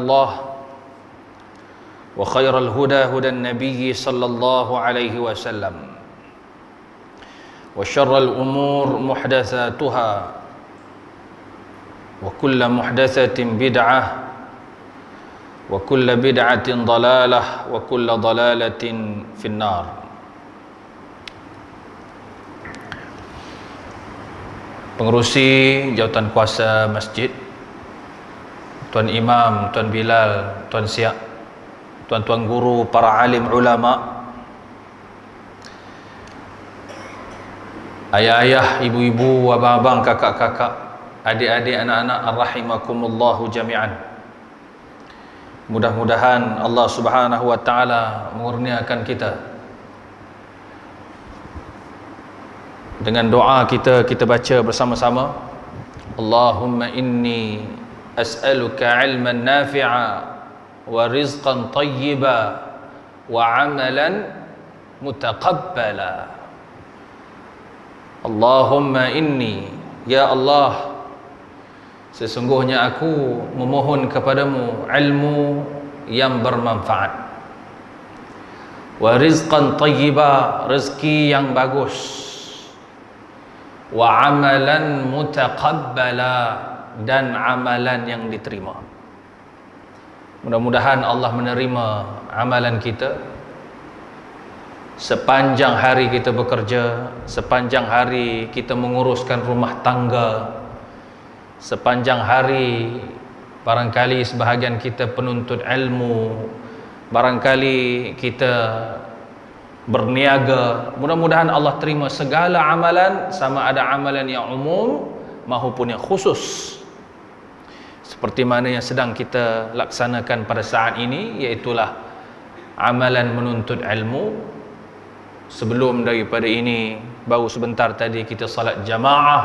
الله وخير الهدى هدى النبي صلى الله عليه وسلم وشر الأمور محدثاتها وكل محدثة بدعة وكل بدعة ضلالة وكل ضلالة في النار. Pengerusi jawatan kuasa masjid, Tuan Imam, Tuan Bilal, Tuan Siak, tuan-tuan guru, para alim ulama, ayah-ayah, ibu-ibu, abang-abang, kakak-kakak, adik-adik, anak-anak, rahimakumullahu jami'an. Mudah-mudahan Allah Subhanahu wa taala mengurniakan kita. Dengan doa kita baca bersama-sama. Allahumma inni as'aluka ilman nafi'a wa rizqan tayyiba wa amalan mutaqabbala. Allahumma inni, ya Allah, sesungguhnya aku memohon kepadamu ilmu yang bermanfaat, wa rizqan tayyiba, rezeki yang bagus, wa amalan mutaqabbala, dan amalan yang diterima. Mudah-mudahan Allah menerima amalan kita. Sepanjang hari kita bekerja, sepanjang hari kita menguruskan rumah tangga, sepanjang hari barangkali sebahagian kita penuntut ilmu, barangkali kita berniaga, mudah-mudahan Allah terima segala amalan, sama ada amalan yang umum maupun yang khusus, seperti mana yang sedang kita laksanakan pada saat ini, iaitulah amalan menuntut ilmu. Sebelum daripada ini, baru sebentar tadi kita salat jamaah.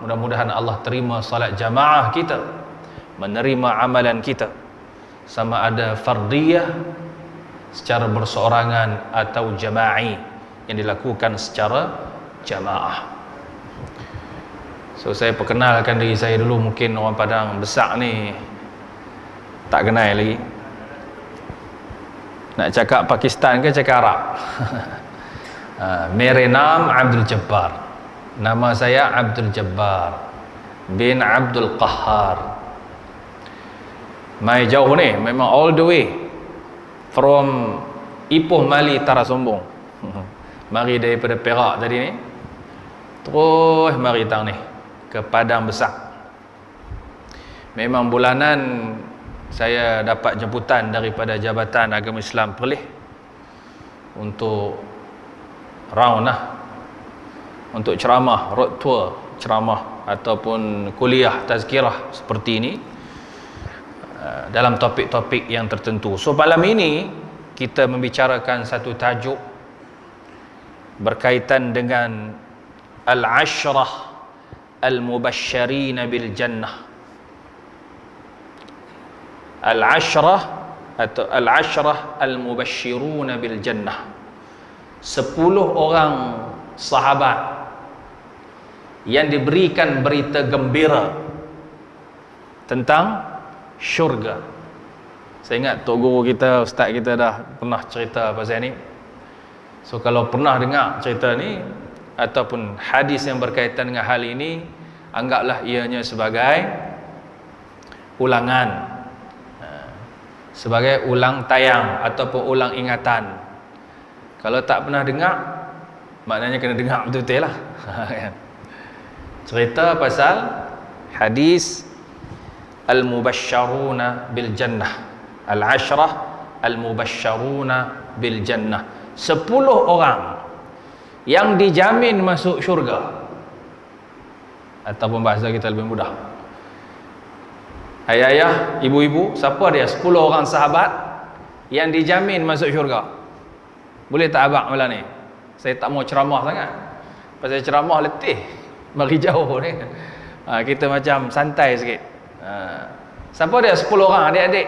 Mudah-mudahan Allah terima salat jamaah kita, menerima amalan kita, sama ada fardiyah secara berseorangan atau jama'i yang dilakukan secara jamaah. So saya perkenalkan diri saya dulu, mungkin orang Padang Besar ni tak kenal lagi. Nak cakap Pakistan ke cakap Arab? Mere naam Abdul Jabbar. Nama saya Abdul Jabbar bin Abdul Qahhar. Mai jauh ni, memang all the way from Ipoh Mali Tara Sombong. Mari daripada Perak tadi ni, terus mari tang ni ke Padang Besar. Memang bulanan saya dapat jemputan daripada Jabatan Agama Islam Perlis untuk round lah, untuk ceramah, road tour ceramah ataupun kuliah tazkirah seperti ini dalam topik-topik yang tertentu. So malam ini kita membicarakan satu tajuk berkaitan dengan al-ashrah al-mubasysyirin bil jannah. Al-ashrah atau al-ashrah al-mubasysyirun bil jannah, 10 orang sahabat yang diberikan berita gembira tentang syurga. Saya ingat tok guru kita, ustaz kita dah pernah cerita pasal ni. So kalau pernah dengar cerita ni ataupun hadis yang berkaitan dengan hal ini, anggaplah ianya sebagai ulangan, sebagai ulang tayang ataupun ulang ingatan. Kalau tak pernah dengar, maknanya kena dengar betul-betul lah. Cerita pasal hadis al-mubasysyaruna bil jannah, al-ashrah al-mubasysyaruna bil jannah, 10 orang yang dijamin masuk syurga. Ataupun bahasa kita lebih mudah, ayah-ayah, ibu-ibu, siapa dia 10 orang sahabat yang dijamin masuk syurga? Boleh tak abang malam ni? Saya tak mau ceramah sangat, pasal ceramah letih, mari jauh ni. Kita macam santai sikit. Siapa dia 10 orang adik-adik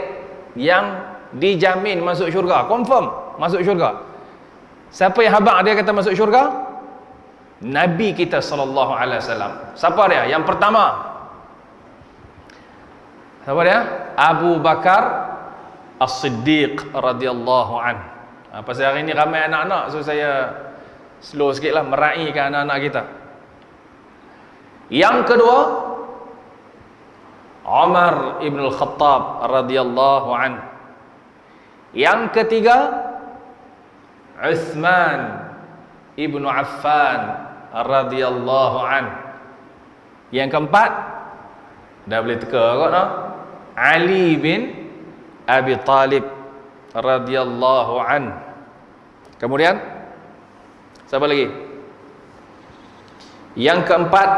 yang dijamin masuk syurga, confirm masuk syurga? Siapa yang habaq dia kata masuk syurga? Nabi kita sallallahu alaihi wasallam. Siapa dia? Yang pertama, siapa dia? Abu Bakar As-Siddiq radhiyallahu an. Pasal hari ni ramai anak-anak, so saya slow sikitlah meraihkan anak-anak kita. Yang kedua, Umar ibn al-Khattab radhiyallahu an. Yang ketiga, Uthman ibn Affan radhiyallahu an. Yang keempat, dah boleh teka kot no? Ali bin Abi Talib radhiyallahu an. Kemudian siapa lagi? Yang keempat,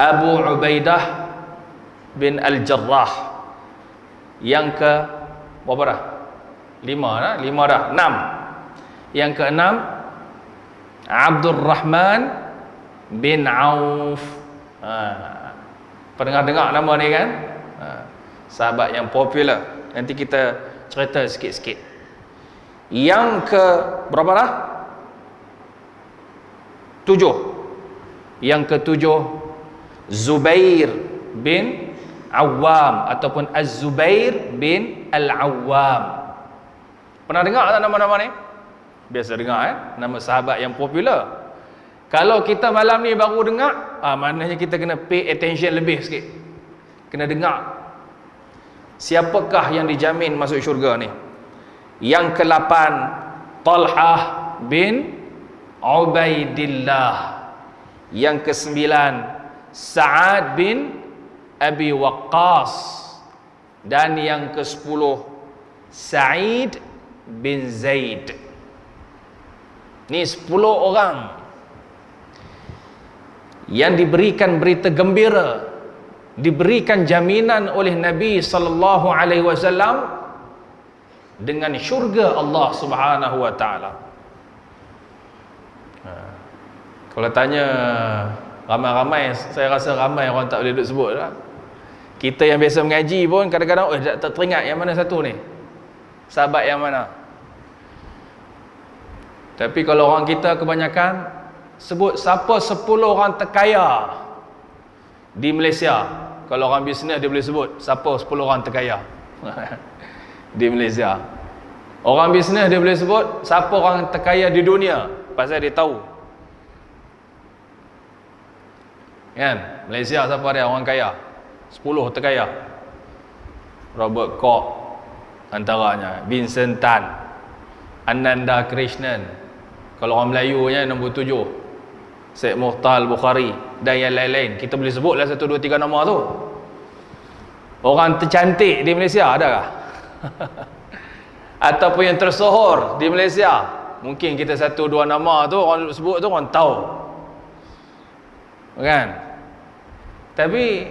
Abu Ubaidah bin Al-Jarrah. Yang ke berapa dah? 5 dah, 5 dah, 6. Yang keenam, Abdurrahman bin Auf. Pernah dengar nama ni kan? Sahabat yang popular. Nanti kita cerita sikit-sikit. Yang ke berapa dah? 7. Yang ke-7, Zubair bin Awam ataupun Az-Zubair bin Al-Awwam. Pernah dengar tak nama-nama ni? Biasa dengar nama sahabat yang popular. Kalau kita malam ni baru dengar, maknanya kita kena pay attention lebih sikit. Kena dengar. Siapakah yang dijamin masuk syurga ni? Yang ke-8, Talhah bin Ubaidillah. Yang ke-9, Sa'ad bin Abi Waqqas. Dan yang ke-10, Sa'id bin Zaid. Ni 10 orang yang diberikan berita gembira, diberikan jaminan oleh Nabi sallallahu alaihi wasallam dengan syurga Allah Subhanahu wa taala. Kalau tanya ramai-ramai, saya rasa ramai orang tak boleh duk sebut lah. Kita yang biasa mengaji pun kadang-kadang tak teringat yang mana satu ni, sahabat yang mana. Tapi kalau orang kita kebanyakan sebut siapa 10 orang terkaya di Malaysia. Kalau orang bisnes dia boleh sebut siapa 10 orang terkaya di Malaysia. Orang bisnes dia boleh sebut siapa orang terkaya di dunia, pasal dia tahu. Kan? Malaysia siapa dia orang kaya? 10 terkaya. Robert Koch antaranya, Vincent Tan, Ananda Krishnan. Kalau orang Melayunya nombor 7, Syed Muhtar Bukhari dan yang lain-lain. Kita boleh sebutlah 1, 2, 3 nama tu. Orang tercantik di Malaysia adakah? Ataupun yang tersohor di Malaysia, mungkin kita 1, 2 nama tu orang sebut tu orang tahu. Kan? Tapi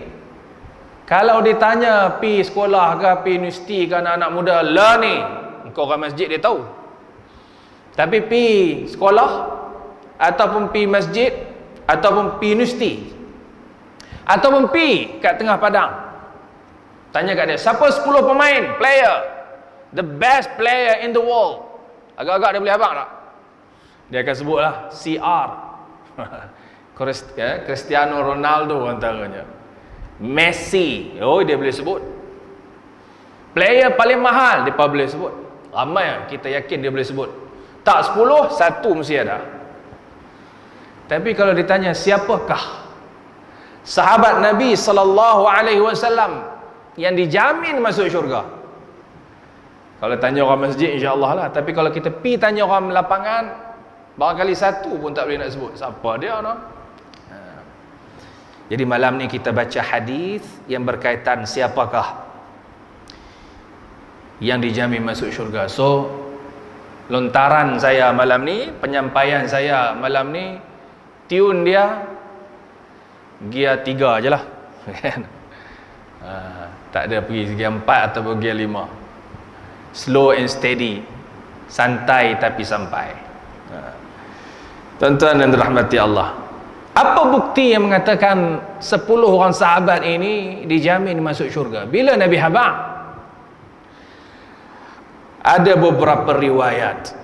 kalau ditanya pi sekolah ke pi universiti ke anak-anak muda lah ni, engkau orang masjid dia tahu. Tapi pi sekolah ataupun pi masjid ataupun pi universiti ataupun pi kat tengah padang, tanya kat dia siapa 10 pemain player, the best player in the world, agak-agak dia boleh abang tak? Dia akan sebutlah CR Cristiano Ronaldo antaranya, Messi, dia boleh sebut. Player paling mahal dia boleh sebut. Ramai kita yakin dia boleh sebut. Tak 10, 1 mesti ada. Tapi kalau ditanya siapakah sahabat Nabi sallallahu alaihi wasallam yang dijamin masuk syurga? Kalau tanya orang masjid insya-Allah lah, tapi kalau kita pi tanya orang lapangan, barangkali 1 pun tak boleh nak sebut siapa dia no. Jadi malam ni kita baca hadis yang berkaitan siapakah yang dijamin masuk syurga. So lontaran saya malam ni, penyampaian saya malam ni, tune dia gear 3 je lah. Tak ada pergi gear 4 atau gear 5. Slow and steady, santai tapi sampai. Tuan-tuan dan dirahmati Allah, apa bukti yang mengatakan 10 orang sahabat ini dijamin masuk syurga? Bila Nabi habaq, ada beberapa riwayat,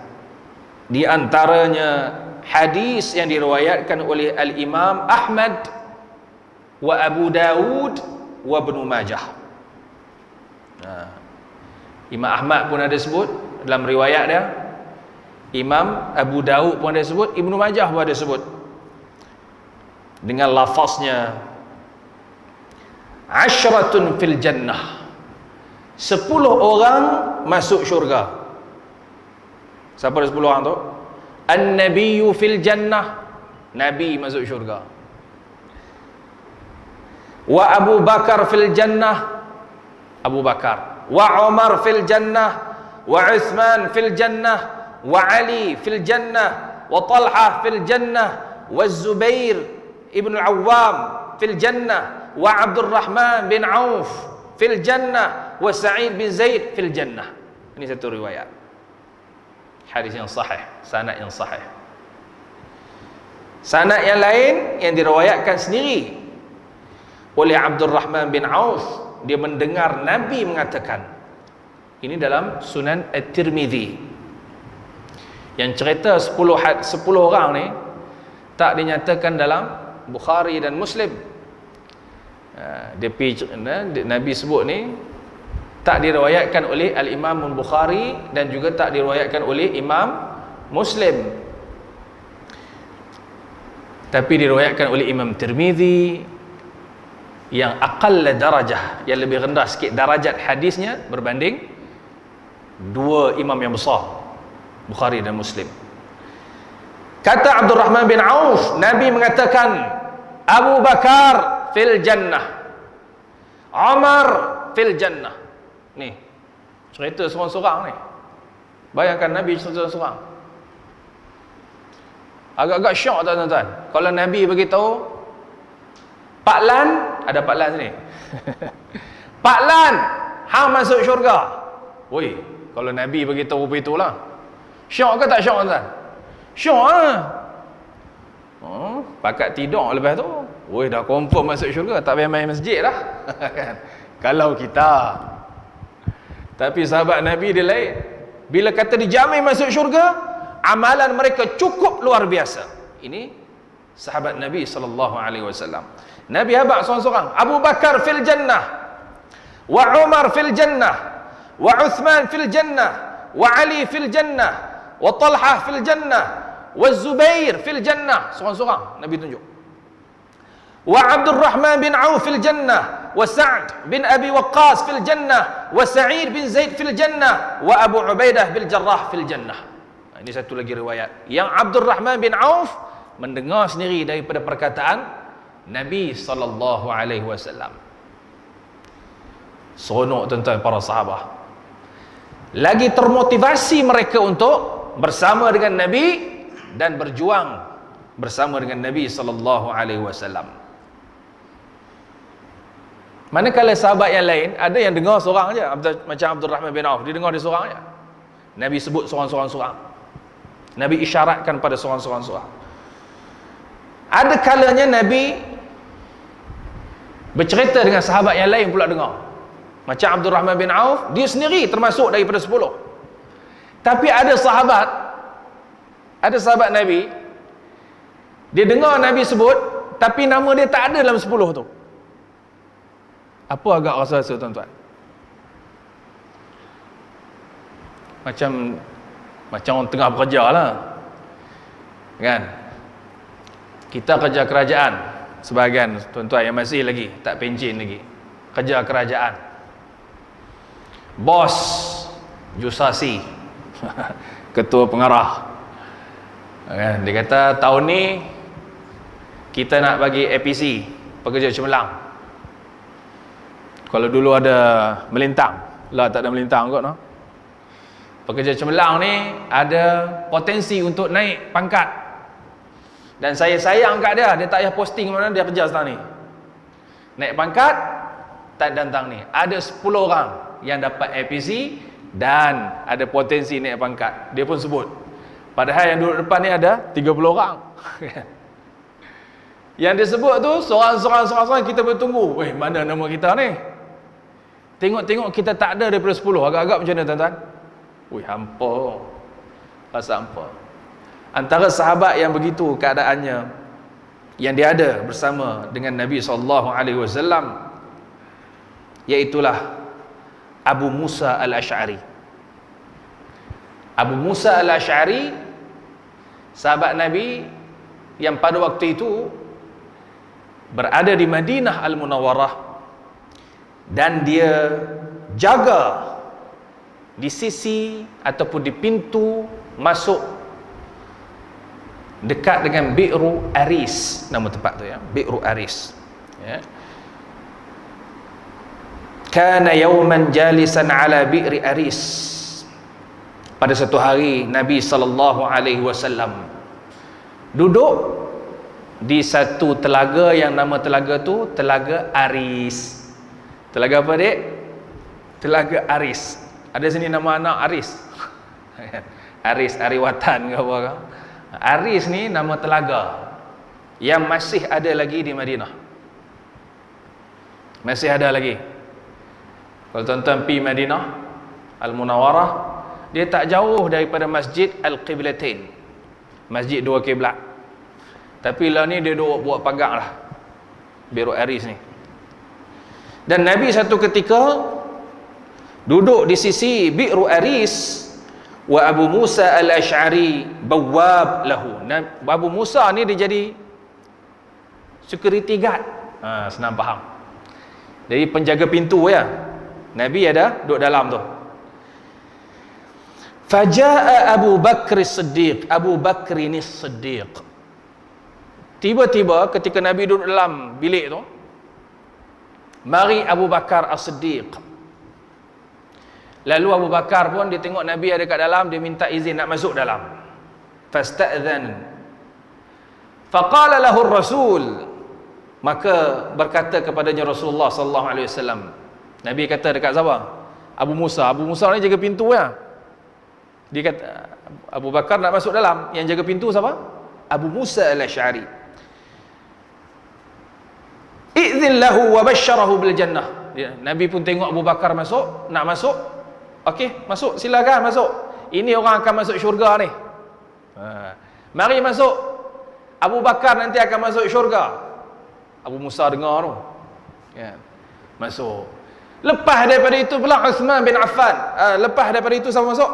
di antaranya hadis yang diriwayatkan oleh Al-Imam Ahmad wa Abu Dawud wa Ibnu Majah. Imam Ahmad pun ada sebut dalam riwayat dia, Imam Abu Daud pun ada sebut, Ibnu Majah pun ada sebut dengan lafaznya ashratun fil jannah, 10 orang masuk syurga. Siapa ada 10 orang tu? An-nabiyyu fil jannah, Nabi masuk syurga. Wa Abu Bakar fil jannah, Abu Bakar. Wa Umar fil jannah, wa Uthman fil jannah, wa Ali fil jannah, wa Talha fil jannah, wa Zubair ibn al-Awwam fil jannah, wa Abdurrahman bin Auf fil jannah, wa Sa'id bin Zaid fil jannah. Ini satu riwayat. Hadis yang sahih, sanad yang sahih. Sanad yang lain yang diriwayatkan sendiri oleh Abdurrahman bin Auf, dia mendengar Nabi mengatakan, ini dalam Sunan At-Tirmidzi, yang cerita 10 orang ni tak dinyatakan dalam Bukhari dan Muslim. Nabi sebut ni tak diriwayatkan oleh Al-Imam Bukhari dan juga tak diriwayatkan oleh Imam Muslim, tapi diriwayatkan oleh Imam Tirmidzi yang aqall darajah, yang lebih rendah sikit darajat hadisnya berbanding dua imam yang besar, Bukhari dan Muslim. Kata Abdurrahman bin Auf, Nabi mengatakan Abu Bakar fil jannah, Umar fil jannah. Ni cerita seorang-seorang ni. Bayangkan Nabi cerita seorang. Agak-agak syok tak tuan-tuan? Kalau Nabi beritahu Pak Lan, ada Pak Lan sini. Pak Lan, hang masuk syurga. Woi, kalau Nabi beritahu begitulah. Syok ke tak syok tuan-tuan? Syok lah. Pakat tidur lepas tu. Woi, dah confirm masuk syurga, tak payah main masjid lah. Kalau kita. Tapi sahabat Nabi dia lain. Bila kata dijamin masuk syurga, amalan mereka cukup luar biasa. Ini sahabat Nabi SAW. Nabi habaq seorang-seorang. Abu Bakar fil jannah, wa Umar fil jannah, wa Uthman fil jannah, wa Ali fil jannah, wa Talha fil jannah, wa Zubair fil jannah. Seorang-seorang Nabi tunjuk. Wa Abdurrahman bin Auf fil jannah, wa Sa'd bin Abi Waqqas fil jannah, wa Sa'id bin Zaid fil jannah, wa Abu Ubaidah bil Jarrah fil jannah. Ini satu lagi riwayat yang Abdurrahman bin Auf mendengar sendiri daripada perkataan Nabi SAW. Seronok tuan-tuan para sahabat. Lagi termotivasi mereka untuk bersama dengan Nabi dan berjuang bersama dengan Nabi SAW. Manakala sahabat yang lain ada yang dengar seorang aja, macam Abdurrahman bin Auf, dia dengar dia seorang aja. Nabi sebut seorang-seorang. Nabi isyaratkan pada seorang-seorang. Ada kalanya Nabi bercerita dengan sahabat yang lain pula dengar. Macam Abdurrahman bin Auf, dia sendiri termasuk daripada 10. Tapi ada sahabat Nabi, dia dengar Nabi sebut, tapi nama dia tak ada dalam 10 tu. Apa agak rasa tuan-tuan? Macam orang tengah bekerja lah, kan? Kita kerja kerajaan, sebahagian tuan-tuan yang masih lagi tak pencen lagi, kerja kerajaan. Bos Jusasi ketua pengarah, kan? Dia kata tahun ni kita nak bagi APC, pekerja cemerlang. Kalau dulu ada melintang, lah tak ada melintang kot, no? Pekerja cemerlang ni ada potensi untuk naik pangkat. Dan saya sayang kat dia tak payah posting mana dia kerja sekarang ni. Naik pangkat, tak datang ni. Ada 10 orang yang dapat APC dan ada potensi naik pangkat. Dia pun sebut. Padahal yang duduk depan ni ada 30 orang. Yang dia sebut tu, seorang-seorang kita bertunggu. Weh, mana nama kita ni? Tengok-tengok kita tak ada daripada 10. Agak-agak macam mana tuan-tuan? Wih, hampa. Rasa hampa. Antara sahabat yang begitu keadaannya, yang dia ada bersama dengan Nabi SAW, iaitulah Abu Musa al-Ash'ari. Abu Musa al-Ash'ari, sahabat Nabi yang pada waktu itu berada di Madinah Al-Munawwarah, dan dia jaga di sisi ataupun di pintu masuk dekat dengan Bi'ru Aris, nama tempat tu ya, Bi'ru Aris ya. Kana yawman jalisan ala Bi'ri Aris. Pada satu hari Nabi SAW duduk di satu telaga yang nama telaga tu Telaga Aris. Telaga apa, Dek? Telaga Aris. Ada sini nama anak Aris. Aris Ariwatan ke apa ke? Aris ni nama telaga yang masih ada lagi di Madinah. Masih ada lagi. Kalau tuan-tuan pergi Madinah Al-Munawwarah, dia tak jauh daripada Masjid Al-Qiblatain, Masjid dua kiblat. Tapi lah ni dia buat pagar lah, Bi'ru Aris ni. Dan Nabi satu ketika duduk di sisi Bi'ru Aris, wa Abu Musa al-Ash'ari bawwab lahu. Abu Musa ni dia jadi security guard, senang faham, jadi penjaga pintu ya. Nabi ada duduk dalam tu. Faja'a Abu Bakr As-Siddiq. Abu Bakr ni Siddiq. Tiba-tiba ketika Nabi duduk dalam bilik tu, mari Abu Bakar As-Siddiq. Lalu Abu Bakar pun dia tengok Nabi ada kat dalam, dia minta izin nak masuk dalam. Fasta'dhan. Faqala lahu ar-rasul. Maka berkata kepadanya Rasulullah sallallahu alaihi wasallam. Nabi kata dekat siapa? Abu Musa. Abu Musa ni jaga pintu ya. Dia kata Abu Bakar nak masuk dalam, yang jaga pintu siapa? Abu Musa al-Ash'ari. Idzin lahu wa basyarahu bil jannah. Nabi pun tengok Abu Bakar masuk, nak masuk. Okey, masuk, silakan masuk. Ini orang akan masuk syurga ni. Mari masuk. Abu Bakar nanti akan masuk syurga. Abu Musa dengar tu. Ya. Masuk. Lepas daripada itu pula Uthman bin Affan. Lepas daripada itu siapa masuk?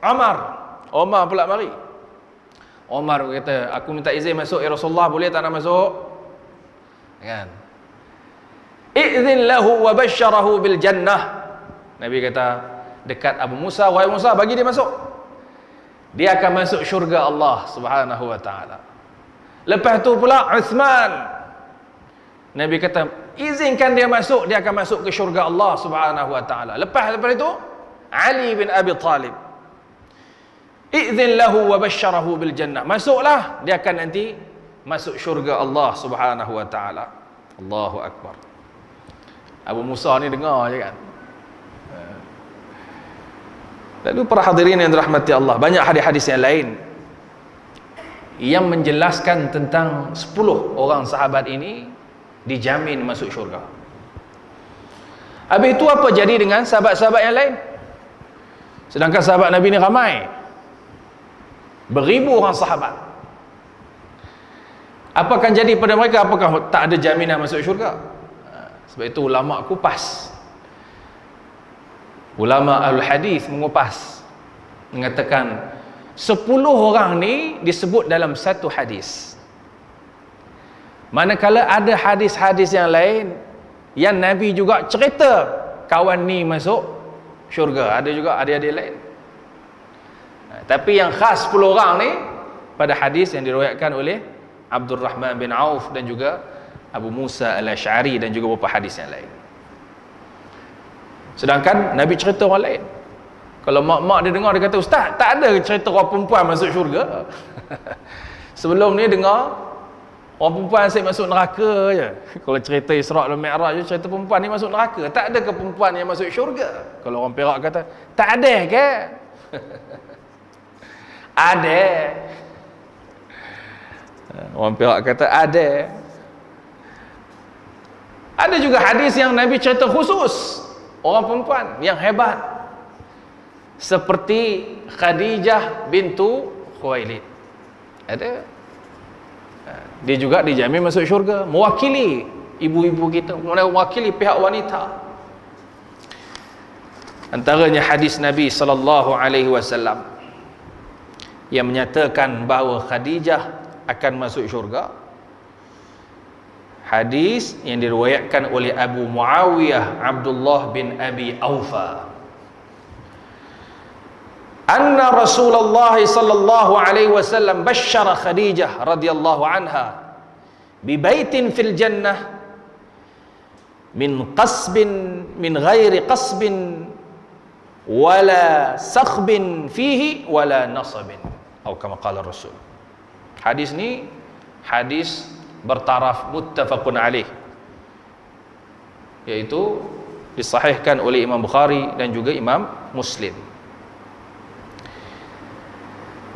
Omar pula mari. Omar kata, aku minta izin masuk ya Rasulullah, boleh tak nak masuk? Kan? Idzin lahu wa basyarahu bil jannah. Nabi kata dekat Abu Musa, wahai Musa, bagi dia masuk. Dia akan masuk syurga Allah Subhanahu wa taala. Lepas tu pula Uthman. Nabi kata, izinkan dia masuk, dia akan masuk ke syurga Allah Subhanahu wa taala. Lepas daripada itu Ali bin Abi Talib. Idzin lahu wa basyarahu bil jannah. Masuklah, dia akan nanti masuk syurga Allah Subhanahu wa taala. Allahu akbar. Abu Musa ni dengar je kan. Lalu para hadirin yang dirahmati Allah, banyak hadis-hadis yang lain yang menjelaskan tentang 10 orang sahabat ini dijamin masuk syurga. Habis itu apa jadi dengan sahabat-sahabat yang lain? Sedangkan sahabat Nabi ni ramai, beribu orang sahabat. Apa akan jadi pada mereka? Apakah tak ada jaminan masuk syurga? Sebab itu ulama kupas, ulama al-hadis mengupas, mengatakan 10 orang ni disebut dalam satu hadis. Manakala ada hadis-hadis yang lain yang Nabi juga cerita kawan ni masuk syurga, ada juga ada lain. Tapi yang khas 10 orang ni pada hadis yang diriwayatkan oleh Abdul Rahman bin Auf dan juga Abu Musa al-Ash'ari dan juga beberapa hadis yang lain. Sedangkan Nabi cerita orang lain. Kalau mak-mak dia dengar, dia kata, Ustaz, tak ada cerita orang perempuan masuk syurga. Sebelum ni dengar orang perempuan asyik masuk neraka je. Kalau cerita Isra' dan Mi'raj je, cerita perempuan ni masuk neraka. Tak ada ke perempuan yang masuk syurga? Kalau orang Perak kata, tak ada ke? Ada. Orang Perak kata ada. Ada juga hadis yang Nabi cerita khusus orang perempuan yang hebat, seperti Khadijah bintu Khuwailid. Ada. Dia juga dijamin masuk syurga, mewakili ibu-ibu kita, mewakili pihak wanita. Antaranya hadis Nabi sallallahu alaihi wasallam yang menyatakan bahawa Khadijah akan masuk syurga. Hadis yang diriwayatkan oleh Abu Muawiyah Abdullah bin Abi Aufa. Anna Rasulullah sallallahu alaihi wasallam basyara Khadijah radhiyallahu anha bi baitin fil jannah min qasbin min ghairi qasbin wala sakhbin fihi wala nasabin atau kama qala Rasul. Hadis ni hadis bertaraf muttafaqun alaih, iaitu disahihkan oleh Imam Bukhari dan juga Imam Muslim,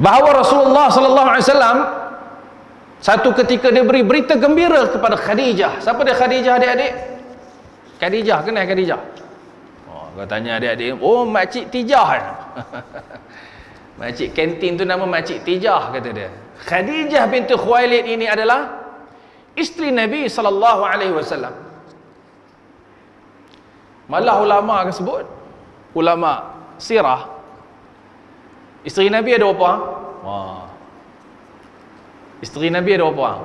bahawa Rasulullah sallallahu alaihi wasallam satu ketika dia beri berita gembira kepada Khadijah. Siapa dia Khadijah, adik-adik? Khadijah, kenal Khadijah? Oh, kau tanya adik-adik, oh makcik Tijah. Makcik kantin tu nama makcik Tijah, kata dia. Khadijah binti Khuwailid ini adalah isteri Nabi sallallahu alaihi wasallam. Malah ulama akan sebut, ulama sirah, isteri Nabi ada berapa? Wah. Isteri Nabi ada berapa?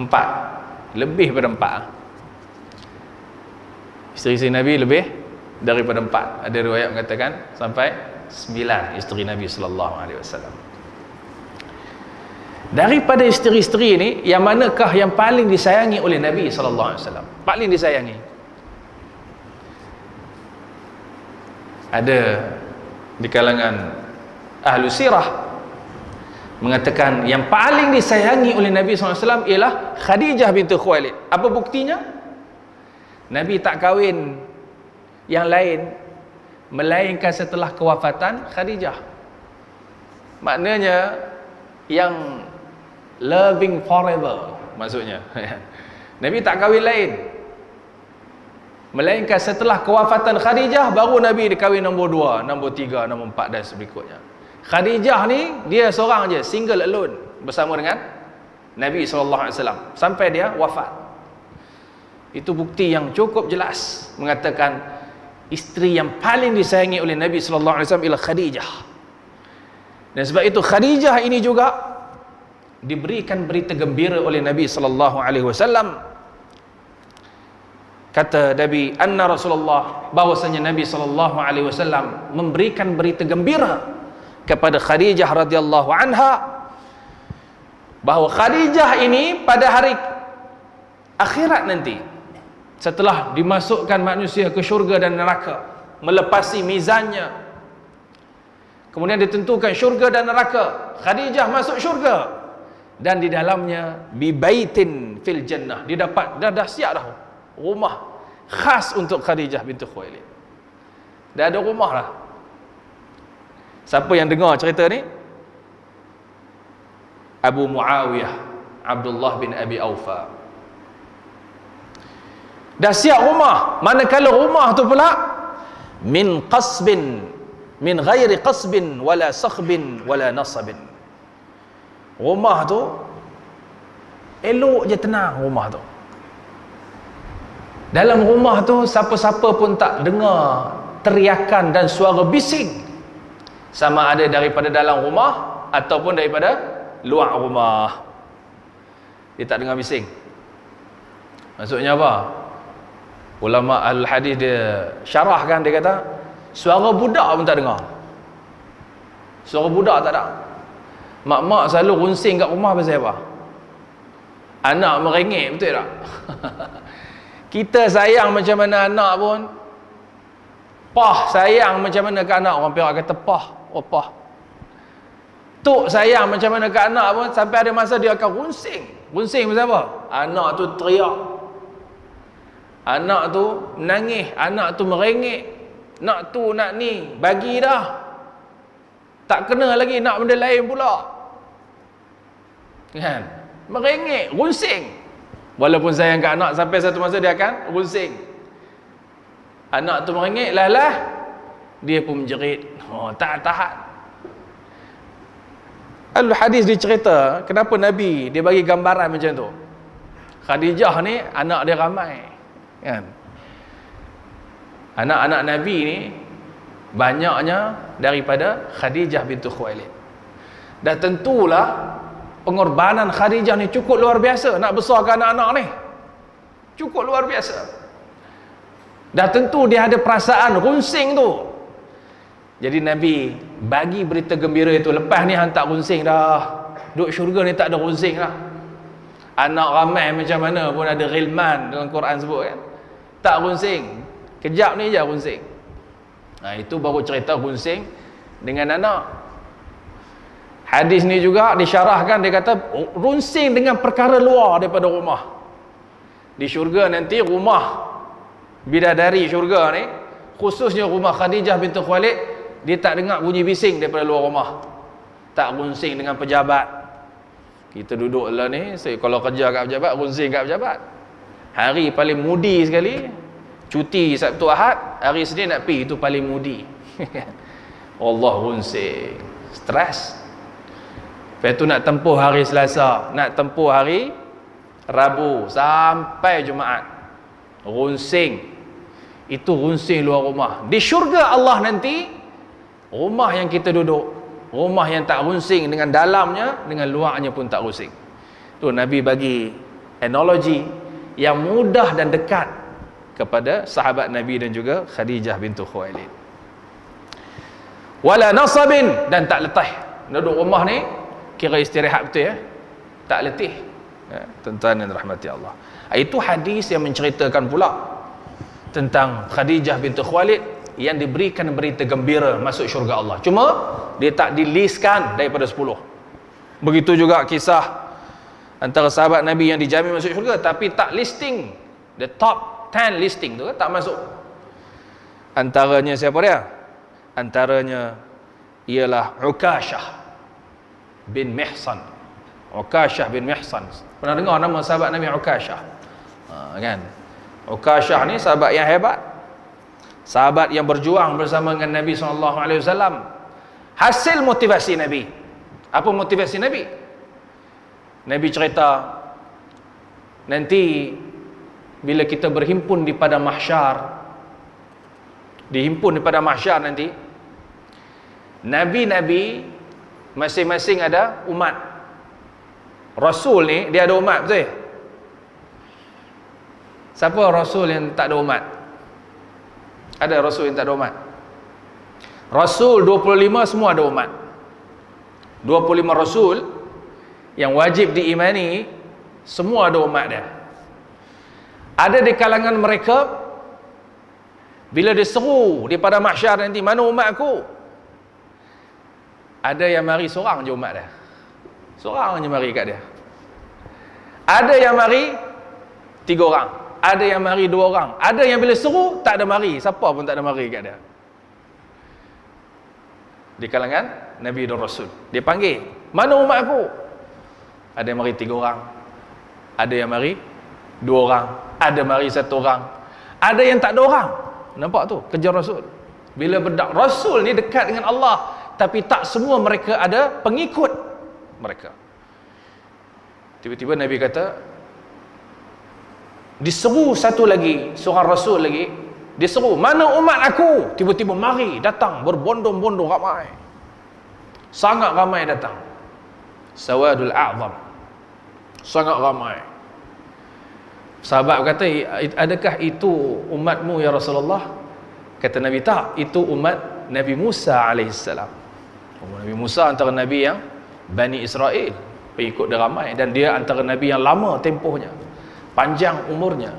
4. Lebih daripada 4. Isteri Nabi lebih daripada 4. Ada riwayat mengatakan sampai 9 isteri Nabi sallallahu alaihi wasallam. Daripada isteri-isteri ini, yang manakah yang paling disayangi oleh Nabi sallallahu alaihi wasallam? Paling disayangi. Ada di kalangan ahlu sirah mengatakan yang paling disayangi oleh Nabi sallallahu alaihi wasallam ialah Khadijah binti Khuwailid. Apa buktinya? Nabi tak kahwin yang lain melainkan setelah kewafatan Khadijah. Maknanya yang loving forever, maksudnya Nabi tak kahwin lain melainkan setelah kewafatan Khadijah baru Nabi dikahwin nombor 2, nombor 3, nombor 4 dan seberikutnya. Khadijah ni dia seorang je, single alone bersama dengan Nabi SAW sampai dia wafat. Itu bukti yang cukup jelas mengatakan isteri yang paling disayangi oleh Nabi SAW ialah Khadijah. Dan sebab itu Khadijah ini juga diberikan berita gembira oleh Nabi sallallahu alaihi wasallam. Kata Nabi, anna Rasulullah, bahwasanya Nabi sallallahu alaihi wasallam memberikan berita gembira kepada Khadijah radhiyallahu anha, bahawa Khadijah ini pada hari akhirat nanti, setelah dimasukkan manusia ke syurga dan neraka, melepasi mizannya, kemudian ditentukan syurga dan neraka, Khadijah masuk syurga, dan di dalamnya bibaitin fil jannah, dia dapat dah siap dah rumah khas untuk Khadijah binti Khuwailid. Dah ada rumah dah. Siapa yang dengar cerita ni? Abu Muawiyah Abdullah bin Abi Aufa. Dah siap rumah, manakala rumah tu pula min qasbin, min ghairi qasbin wala sakhbin wala nasabin. Rumah tu elok je, tenang rumah tu. Dalam rumah tu siapa-siapa pun tak dengar teriakan dan suara bising, sama ada daripada dalam rumah ataupun daripada luar rumah. Dia tak dengar bising. Maksudnya apa? Ulama al-hadis dia syarahkan, dia kata suara budak pun tak dengar. Suara budak tak ada. Mak-mak selalu runsing kat rumah pasal apa? Anak merengek, betul tak? Kita sayang macam mana anak pun, pah sayang macam mana ke anak, orang Perak kata pah, oh pah. Tok sayang macam mana ke anak pun, sampai ada masa dia akan runsing. Runsing pasal apa? Anak tu teriak, anak tu menangis, anak tu merengek, nak tu nak ni, bagi dah. Tak kena lagi nak benda lain pula. Kan? Merengek, runsing. Walaupun sayang kat anak, sampai satu masa dia akan runsing. Anak tu merengek, lah dia pun menjerit. Oh, tak tahan. Al-hadis dicerita kenapa Nabi dia bagi gambaran macam tu. Khadijah ni anak dia ramai, kan? Anak-anak Nabi ni banyaknya daripada Khadijah bintu Khuwailid. Dan tentulah pengorbanan Khadijah ni cukup luar biasa nak besarkan anak-anak ni. Cukup luar biasa. Dan tentu dia ada perasaan runsing tu. Jadi Nabi bagi berita gembira itu, lepas ni hang tak runsing dah. Duduk syurga ni tak ada runsing dah. Anak ramai macam mana pun ada ghilman dalam Quran sebut kan. Tak runsing. Kejap ni je runsing. Itu baru cerita runsing dengan anak. Hadis ni juga disyarahkan, dia kata runsing dengan perkara luar daripada rumah. Di syurga nanti rumah bidadari syurga ni, khususnya rumah Khadijah bintu Khuwailid, dia tak dengar bunyi bising daripada luar rumah. Tak runsing dengan pejabat. Kita duduk lah ni, kalau kerja kat pejabat, runsing kat pejabat. Hari paling mudi sekali, cuti Sabtu Ahad, hari Senin nak pergi, itu paling mudi. Allah runsing, stres. Lepas tu nak tempuh hari Selasa, nak tempuh hari Rabu sampai Jumaat, runsing. Itu runsing luar rumah. Di syurga Allah nanti, rumah yang kita duduk, rumah yang tak runsing dengan dalamnya, dengan luarnya pun tak runsing. Tu Nabi bagi analogi yang mudah dan dekat kepada sahabat Nabi dan juga Khadijah bintu Khuwailid. Wala nasabin, dan tak letih. Duduk rumah ni kira istirahat betul ya. Tak letih. Ya, tuan-tuan dan rahmati Allah. Itu hadis yang menceritakan pula tentang Khadijah bintu Khuwailid yang diberikan berita gembira masuk syurga Allah. Cuma dia tak dilistkan daripada 10. Begitu juga kisah antara sahabat Nabi yang dijamin masuk syurga tapi tak listing, the top 10 listing tu tak masuk. Antaranya siapa dia? Antaranya ialah Ukashah bin Mihsan. Ukashah bin Mihsan. Pernah dengar nama sahabat Nabi Ukashah? Kan? Ukashah ni sahabat yang hebat. Sahabat yang berjuang bersama dengan Nabi SAW. Hasil motivasi Nabi. Apa motivasi Nabi? Nabi cerita, nanti bila kita berhimpun di padang mahsyar, dihimpun di padang mahsyar nanti, Nabi-Nabi masing-masing ada umat. Rasul ni dia ada umat, betul? Siapa Rasul yang tak ada umat? Ada Rasul yang tak ada umat? Rasul 25 semua ada umat. 25 Rasul yang wajib diimani, semua ada umat dia. Ada di kalangan mereka, bila diseru di pada mahsyar nanti, mana umat aku? Ada yang mari seorang je umat dia. Seorang je mari kat dia. Ada yang mari 3 orang. Ada yang mari 2 orang. Ada yang bila seru tak ada mari. Siapa pun tak ada mari kat dia. Di kalangan Nabi dan Rasul, dia panggil, mana umat aku? Ada yang mari 3 orang. Ada yang mari 2 orang. Ada mari 1 orang. Ada yang tak ada orang. Nampak tu kerja Rasul. Bila Rasul ni dekat dengan Allah, tapi tak semua mereka ada pengikut mereka. Tiba-tiba Nabi kata, diseru satu lagi, seorang Rasul lagi, diseru, mana umat aku? Tiba-tiba mari, datang, berbondong-bondong ramai. Sangat ramai datang. Sawadul a'zam. Sangat ramai. Sahabat kata, adakah itu umatmu ya Rasulullah? Kata Nabi, tak, itu umat Nabi Musa alaihissalam. Nabi Musa antara Nabi yang Bani Israel, pengikut dia ramai, dan dia antara Nabi yang lama tempohnya, panjang umurnya,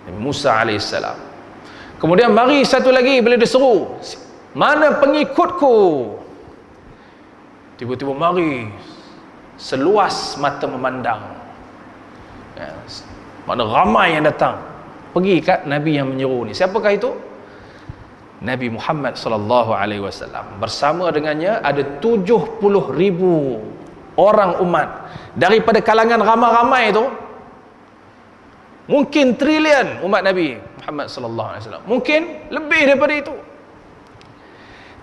Nabi Musa alaihissalam. Kemudian mari satu lagi, bila diseru, mana pengikutku? Tiba-tiba mari, seluas mata memandang, mana ramai yang datang pergi kat Nabi yang menyeru ni. Siapakah itu? Nabi Muhammad sallallahu alaihi wasallam. Bersama dengannya ada 70,000 orang umat. Daripada kalangan ramai-ramai itu, mungkin trilion umat Nabi Muhammad sallallahu alaihi wasallam. Mungkin lebih daripada itu.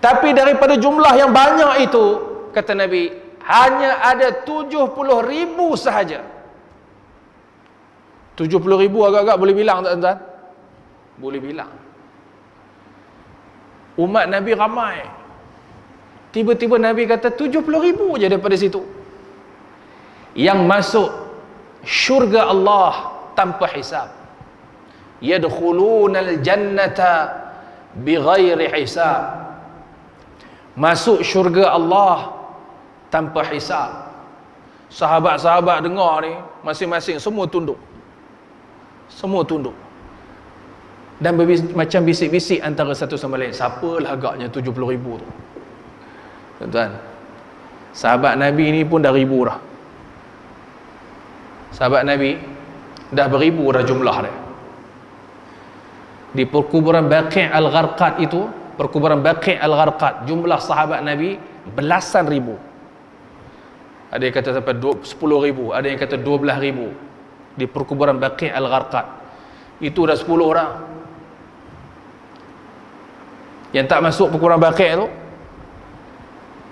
Tapi daripada jumlah yang banyak itu, kata Nabi, hanya ada 70,000 sahaja. 70,000 agak-agak boleh bilang tak tuan-tuan? Boleh bilang. Umat Nabi ramai. Tiba-tiba Nabi kata 70,000 je daripada situ yang masuk syurga Allah tanpa hisab. Yadkhulunal jannata bighairi hisab. Masuk syurga Allah tanpa hisab. Sahabat-sahabat dengar ni, masing-masing semua tunduk. Semua tunduk. Dan macam bisik-bisik antara satu sama lain, siapalah agaknya 70,000 tu. Tuan-tuan, sahabat Nabi ni pun dah ribu dah. Sahabat Nabi dah beribu dah jumlah dia. Di perkuburan Baqi' Al-Gharqad itu, perkuburan Baqi' Al-Gharqad, jumlah sahabat Nabi belasan ribu. Ada yang kata sampai 10,000, ada yang kata 12,000 di perkuburan Baqi' Al-Gharqad. Itu dah 10 orang. Yang tak masuk perkuburan Baqi' tu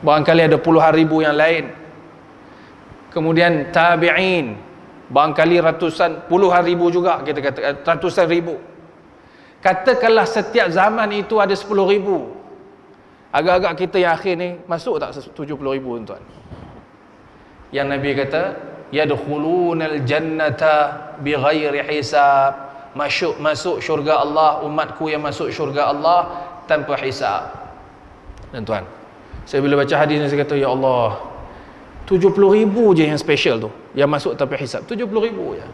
barangkali ada puluhan ribu yang lain. Kemudian tabi'in, barangkali ratusan, puluhan ribu juga, kita kata ratusan ribu. Katakanlah setiap zaman itu ada 10,000. Agak-agak kita yang akhir ni masuk tak 70,000 tuan? Yang Nabi kata yadkhulunal jannata bighairi hisab. Masuk syurga Allah, umatku yang masuk syurga Allah tanpa hisab. Dan tuan, saya bila baca hadis ni saya kata, ya Allah, 70,000 je yang special tu, yang masuk tanpa hisab. 70,000 je.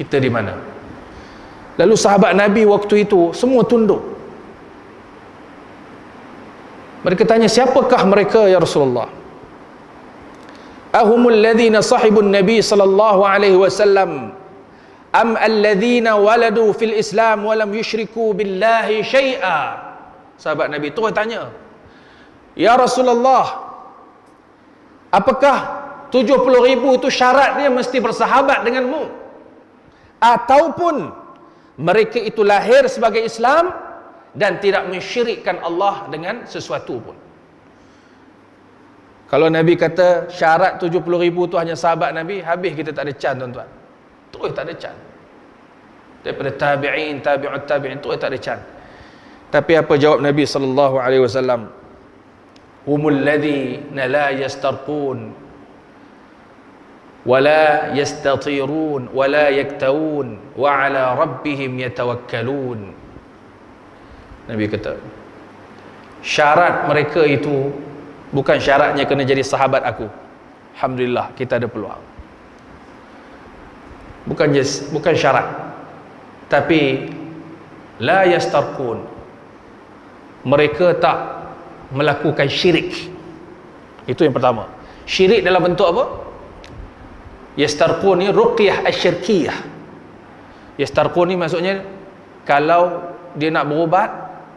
Kita di mana? Lalu sahabat Nabi waktu itu semua tunduk. Mereka tanya, siapakah mereka ya Rasulullah? Ahumul ladhina sahibun Nabi sallallahu alaihi wasallam am alladhina waladu fil Islam wa lam yushriku billahi syai'a. Sahabat Nabi terus tanya, ya Rasulullah, apakah 70,000 itu syarat dia mesti bersahabat denganmu, ataupun mereka itu lahir sebagai Islam dan tidak mensyirikkan Allah dengan sesuatu pun? Kalau Nabi kata syarat 70,000 tu hanya sahabat Nabi, habis kita tak ada can tuan-tuan. Terus tak ada can. Daripada tabi'in, tabi'ut tabi'in, terus tak ada can. Tapi apa jawab Nabi sallallahu alaihi wasallam? Humul ladzina la yastarqun wala yastatirun wala yaktawun wa ala rabbihim yatawakkalun. Nabi kata, syarat mereka itu bukan syaratnya kena jadi sahabat aku. Alhamdulillah kita ada peluang. Bukan syarat. Tapi la yastarqun, mereka tak melakukan syirik. Itu yang pertama. Syirik dalam bentuk apa? Yastarqun ni ruqyah asyirkiyah. Yastarqun ni maksudnya kalau dia nak berubat,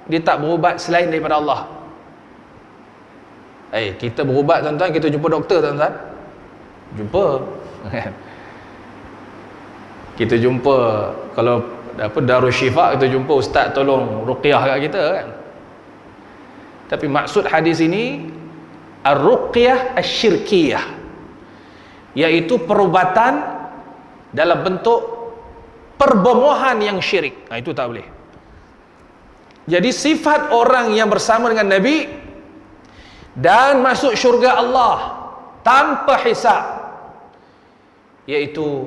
dia tak berubat selain daripada Allah. Kita berubat tuan-tuan, kita jumpa doktor tuan-tuan. Jumpa. Kita jumpa, kalau apa Darul Syifa, kita jumpa ustaz tolong ruqyah kat kita kan. Tapi maksud hadis ini ar-ruqyah asyirkiyah, iaitu perubatan dalam bentuk perbomohan yang syirik. Itu tak boleh. Jadi sifat orang yang bersama dengan Nabi dan masuk syurga Allah tanpa hisab, iaitu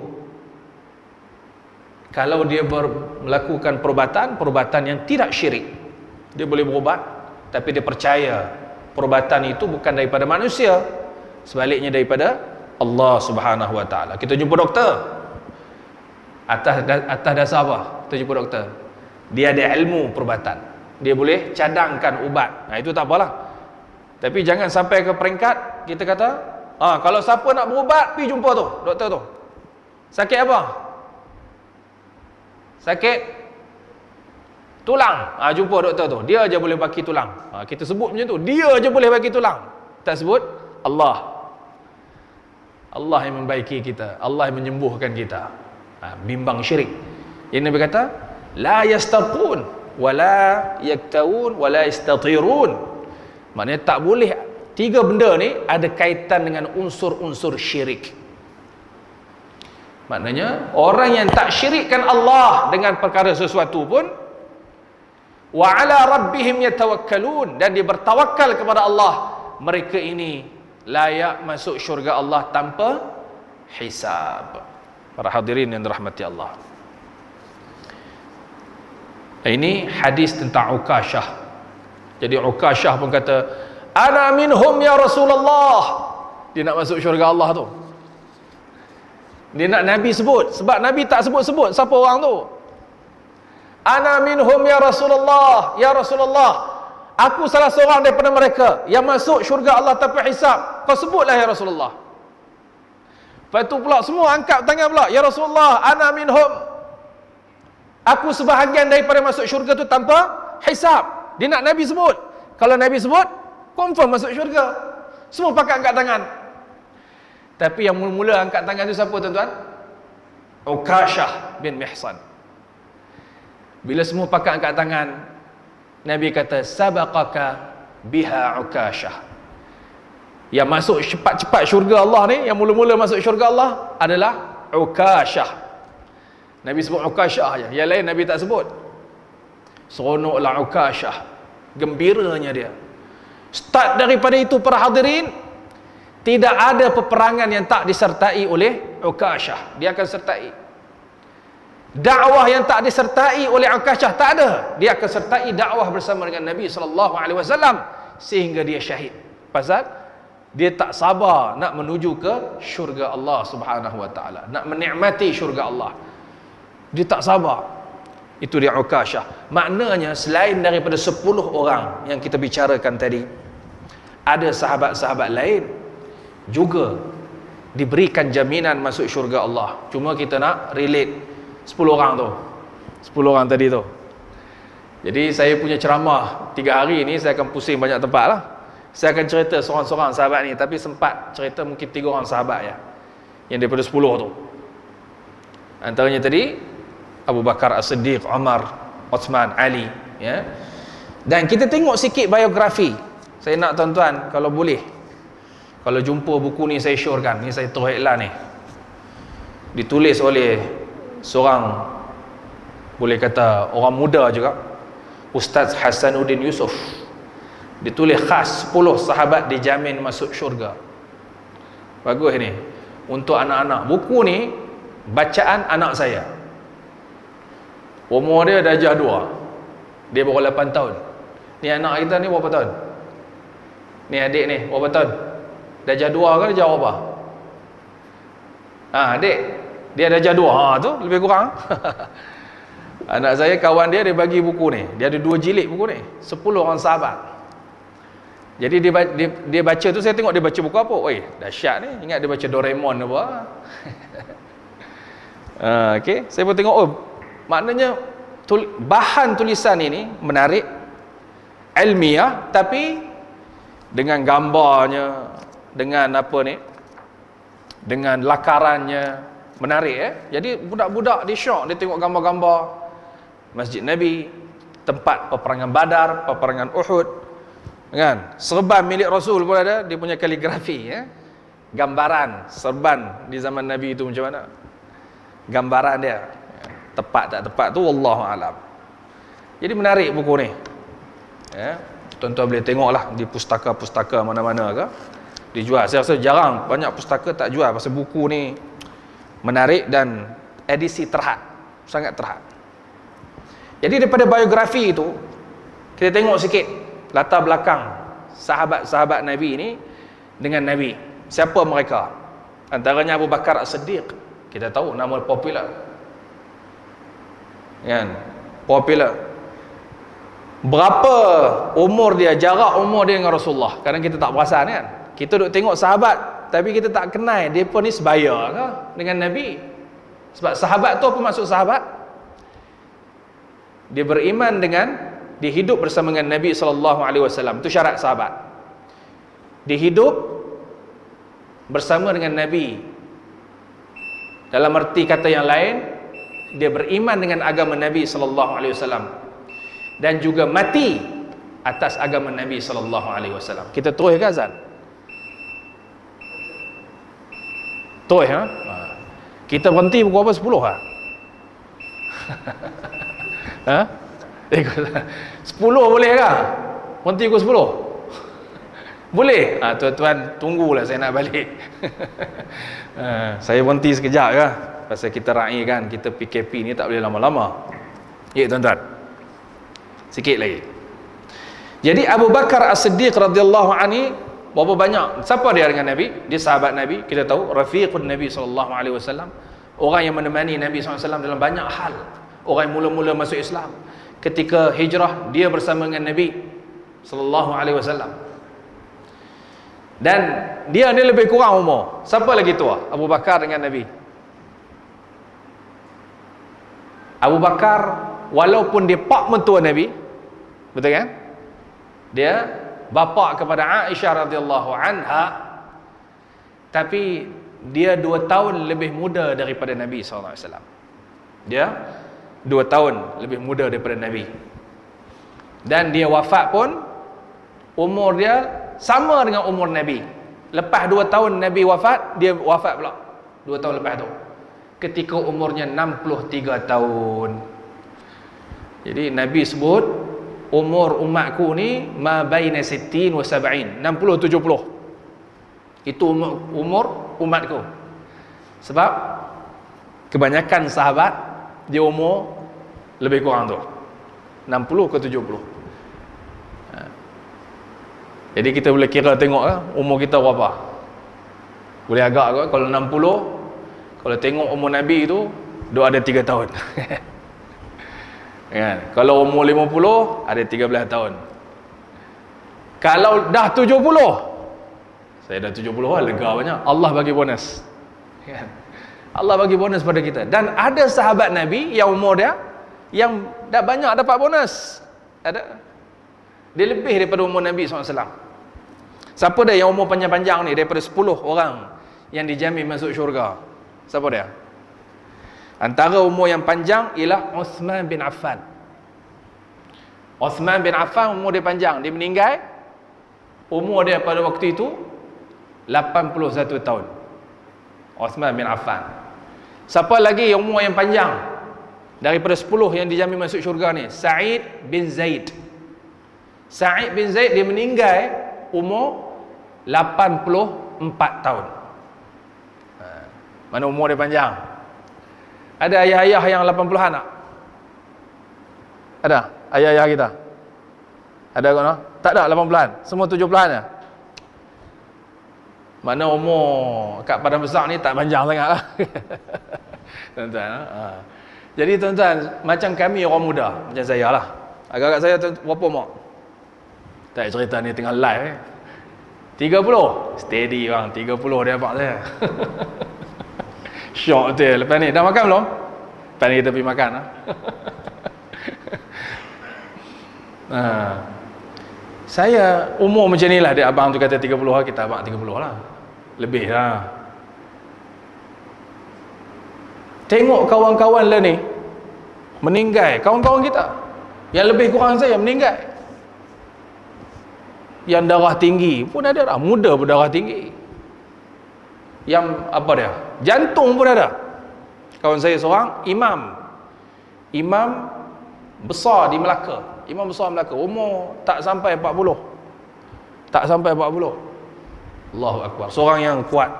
kalau dia melakukan perubatan yang tidak syirik, dia boleh berubat, tapi dia percaya perubatan itu bukan daripada manusia, sebaliknya daripada Allah Subhanahu wa taala. Kita jumpa doktor atas dasar apa? Kita jumpa doktor, dia ada ilmu perubatan, dia boleh cadangkan ubat. Itu tak apalah. Tapi jangan sampai ke peringkat kita kata, kalau siapa nak berubat, pergi jumpa tu doktor tu. Sakit apa? Sakit tulang, jumpa doktor tu, dia aja boleh bagi tulang. Kita sebut macam tu, dia aja boleh bagi tulang. Tak sebut Allah. Allah yang membaiki kita, Allah yang menyembuhkan kita. Bimbang syirik. Yang Nabi kata, la yastarqun wala yaktawun wala yastatirun. Maknanya tak boleh, tiga benda ni ada kaitan dengan unsur-unsur syirik. Maknanya orang yang tak syirikkan Allah dengan perkara sesuatu pun, wa 'ala rabbihim yatawakkalun, dan dia bertawakal kepada Allah. Mereka ini layak masuk syurga Allah tanpa hisab. Para hadirin yang dirahmati Allah, ini hadis tentang Ukasyah. Jadi Ukasyah pun kata, ana minhum ya Rasulullah. Dia nak masuk syurga Allah tu. Dia nak Nabi sebut, sebab Nabi tak sebut-sebut siapa orang tu. Ana minhum ya Rasulullah, ya Rasulullah, aku salah seorang daripada mereka yang masuk syurga Allah tanpa hisab. Kau sebutlah ya Rasulullah. Lepas tu pula semua angkat tangan pula, ya Rasulullah, ana minhum, aku sebahagian daripada masuk syurga tu tanpa hisab. Dia nak Nabi sebut. Kalau Nabi sebut, confirm masuk syurga. Semua pakai angkat tangan. Tapi yang mula-mula angkat tangan tu siapa tuan-tuan? Ukasyah bin Mihsan. Bila semua pakai angkat tangan, Nabi kata, sabaqaka biha Ukasyah. Yang masuk cepat-cepat syurga Allah ni, yang mula-mula masuk syurga Allah adalah Ukasyah. Nabi sebut Ukasyah aja, yang lain Nabi tak sebut. Seronoklah Ukasyah, gembiranya dia. Start daripada itu para hadirin, tidak ada peperangan yang tak disertai oleh Ukasyah. Dia akan sertai. Dakwah yang tak disertai oleh Ukasyah tak ada. Dia akan sertai dakwah bersama dengan Nabi SAW sehingga dia syahid. Pasal dia tak sabar nak menuju ke syurga Allah Subhanahu wa taala, nak menikmati syurga Allah. Dia tak sabar. Itu dia Ukasyah. Maknanya selain daripada 10 orang yang kita bicarakan tadi, ada sahabat-sahabat lain juga diberikan jaminan masuk syurga Allah. Cuma kita nak relate 10 orang tu, 10 orang tadi tu. Jadi saya punya ceramah 3 hari ni, saya akan pusing banyak tempat lah. Saya akan cerita seorang-seorang sahabat ni, tapi sempat cerita mungkin 3 orang sahabat ya, yang daripada 10 tu. Antaranya tadi Abu Bakar As-Siddiq, Umar, Uthman, Ali ya. Dan kita tengok sikit biografi. Saya nak tuan-tuan kalau boleh, kalau jumpa buku ni saya syorkan, ni saya terus iklan ni. Ditulis oleh seorang, boleh kata orang muda juga, Ustaz Hasanuddin Yusof. Ditulis khas 10 sahabat dijamin masuk syurga. Bagus ni untuk anak-anak. Buku ni bacaan anak saya. Umur dia darjah 2. Dia baru 8 tahun. Ni anak kita ni berapa tahun? Ni adik ni berapa tahun? Darjah 2 ke darjah berapa? Adik dia darjah 2. Tu lebih kurang. Anak saya, kawan dia bagi buku ni. Dia ada 2 jilid buku ni. 10 orang sahabat. Jadi dia baca tu, saya tengok dia baca buku apa. Oi, dahsyat ni. Ingat dia baca Doraemon apa. Okey, saya pun tengok, oh, maknanya bahan tulisan ini menarik, ilmiah, tapi dengan gambarnya, dengan apa ni, dengan lakarannya menarik ya. Jadi budak-budak dia syok, dia tengok gambar-gambar Masjid Nabi, tempat peperangan Badar, peperangan Uhud, kan? Serban milik Rasul pun ada, dia punya kaligrafi ya. Gambaran serban di zaman Nabi itu macam mana? Gambaran dia. Tepat tak tepat tu wallahu alam. Jadi menarik buku ni. Ya, tuan-tuan boleh tengoklah di pustaka-pustaka mana-mana ke dijual. Saya rasa jarang, banyak pustaka tak jual pasal buku ni menarik dan edisi terhad, sangat terhad. Jadi daripada biografi itu kita tengok sikit latar belakang sahabat-sahabat Nabi ini dengan Nabi. Siapa mereka? Antaranya Abu Bakar As-Siddiq. Kita tahu nama popular. Kan? Popular. Berapa umur dia, jarak umur dia dengan Rasulullah? Kadang kita tak perasan kan? Kita duk tengok sahabat, tapi kita tak kenal dia pun ni sebaya ke dengan Nabi. Sebab sahabat tu apa maksud sahabat? Dia beriman dengan, dia hidup bersama dengan Nabi SAW. Itu syarat sahabat. Dia hidup bersama dengan Nabi. Dalam arti kata yang lain, dia beriman dengan agama Nabi SAW dan juga mati atas agama Nabi SAW. Kita terus ke azan? Terus ha? Kita berhenti pukul apa? 10 ha? Ha? 10 boleh ke? Berhenti pukul 10? Boleh? Tuan-tuan tunggulah saya nak balik. Saya berhenti sekejap ke? Pasal kita raih kan, kita PKP ni tak boleh lama-lama. Ya tuan-tuan, sikit lagi. Jadi Abu Bakar As-Siddiq radhiyallahu anhu, berapa banyak, siapa dia dengan Nabi? Dia sahabat Nabi, kita tahu, rafiqun Nabi SAW, orang yang menemani Nabi SAW dalam banyak hal. Orang yang mula-mula masuk Islam, ketika hijrah dia bersama dengan Nabi SAW. Dan dia ni lebih kurang umur. Siapa lagi tua? Abu Bakar dengan Nabi. Abu Bakar walaupun dia pak mentua Nabi, betul kan? Dia bapa kepada Aisyah radhiyallahu anha, tapi dia 2 tahun lebih muda daripada Nabi SAW. Dia 2 tahun lebih muda daripada Nabi. Dan dia wafat pun umur dia sama dengan umur Nabi. Lepas 2 tahun Nabi wafat, dia wafat pula 2 tahun lepas tu, ketika umurnya 63 tahun. Jadi Nabi sebut umur umatku ni ma baina 60 wa 70, 60-70. Itu umur umatku. Sebab kebanyakan sahabat dia umur lebih kurang tu, 60 ke 70. Jadi kita boleh kira tengok umur kita berapa. Boleh agak kot kalau 60. Kalau tengok umur Nabi tu, dia ada 3 tahun. Kan? Kalau umur 50, ada 13 tahun. Kalau dah 70, saya dah 70 lah, lega banyak. Allah bagi bonus. Kan? Allah bagi bonus pada kita. Dan ada sahabat Nabi yang umur dia, yang dah banyak dapat bonus. Ada. Dia lebih daripada umur Nabi SAW. Siapa dia yang umur panjang-panjang ni? Daripada 10 orang yang dijamin masuk syurga. Siapa dia? Antara umur yang panjang ialah Uthman bin Affan. Uthman bin Affan umur dia panjang. Dia meninggal, umur dia pada waktu itu 81 tahun. Uthman bin Affan. Siapa lagi yang umur yang panjang daripada 10 yang dijamin masuk syurga ni? Sa'id bin Zaid. Sa'id bin Zaid dia meninggal umur 84 tahun. Mana umur dia panjang? Ada ayah-ayah yang 80-an tak? Ada? Ayah-ayah kita? Ada ke no? Tak ada 80-an? Semua 70-an je? Mana umur kat Padang Besar ni tak panjang sangat lah. Tuan-tuan. Jadi tuan-tuan, macam kami orang muda, macam saya lah. Agak-agak saya berapa umur? Tak cerita ni tengah live 30. Steady bang, 30 dia abang saya. Syok betul. Lepas ni dah makan belum? Lepas ni kita pergi makan lah. Saya umur macam ni lah. Dia abang tu kata 30 lah, kita abang 30 lah. Lebih lah. Tengok kawan-kawan lah ni meninggal. Kawan-kawan kita yang lebih kurang saya meninggal. Yang darah tinggi pun ada dah. Muda pun darah tinggi. Yang apa dia? Jantung pun ada. Kawan saya seorang Imam besar di Melaka. Imam besar Melaka. Umur tak sampai 40. Tak sampai 40. Allahu Akbar. Seorang yang kuat.